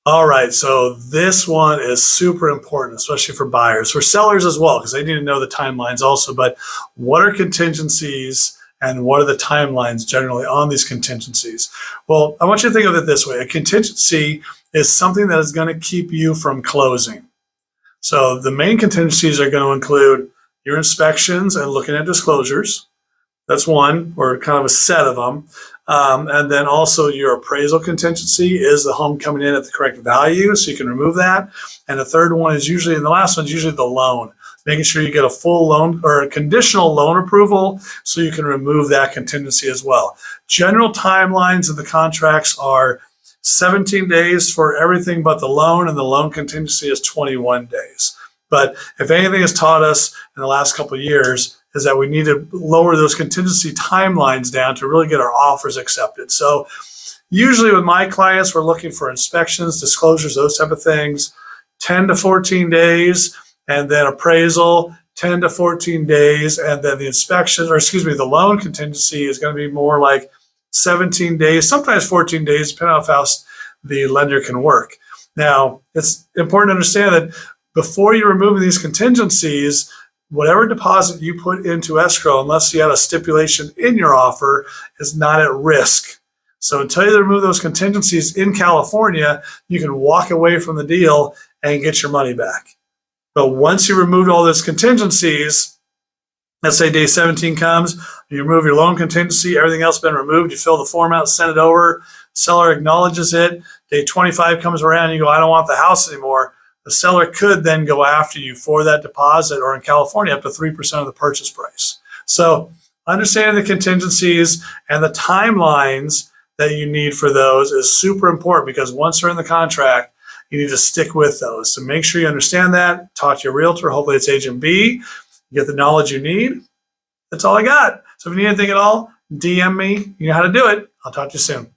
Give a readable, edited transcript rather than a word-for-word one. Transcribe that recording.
All right, so this one is super important, especially for buyers, for sellers as well, because they need to know the timelines also. But what are contingencies and what are the timelines generally on these contingencies? Well, I want you to think of it this way. A contingency is something that is going to keep you from closing. So the main contingencies are going to include your inspections and looking at disclosures. That's one, or kind of a set of them. And then also your appraisal contingency is the home coming in at the correct value, so you can remove that. And the third one is usually, and the last one is usually the loan, making sure you get a full loan or a conditional loan approval so you can remove that contingency as well. General timelines of the contracts are 17 days for everything but the loan, and the loan contingency is 21 days. But if anything has taught us in the last couple of years, is that we need to lower those contingency timelines down to really get our offers accepted. So usually with my clients, we're looking for inspections, disclosures, those type of things, 10 to 14 days, and then appraisal, 10 to 14 days, and then the inspection, or excuse me, the loan contingency is going to be more like 17 days, sometimes 14 days, depending on how fast the lender can work. Now, it's important to understand that before you remove these contingencies, whatever deposit you put into escrow, unless you had a stipulation in your offer, is not at risk. So until you remove those contingencies in California, you can walk away from the deal and get your money back. But once you removed all those contingencies, let's say day 17 comes, you remove your loan contingency, everything else has been removed, you fill the form out, send it over, seller acknowledges it, day 25 comes around, you go, I don't want the house anymore. The seller could then go after you for that deposit, or in California, up to 3% of the purchase price. So understanding the contingencies and the timelines that you need for those is super important, because once they're in the contract, you need to stick with those. So make sure you understand that. Talk to your realtor. Hopefully it's agent B. Get the knowledge you need. That's all I got. So if you need anything at all, DM me. You know how to do it. I'll talk to you soon.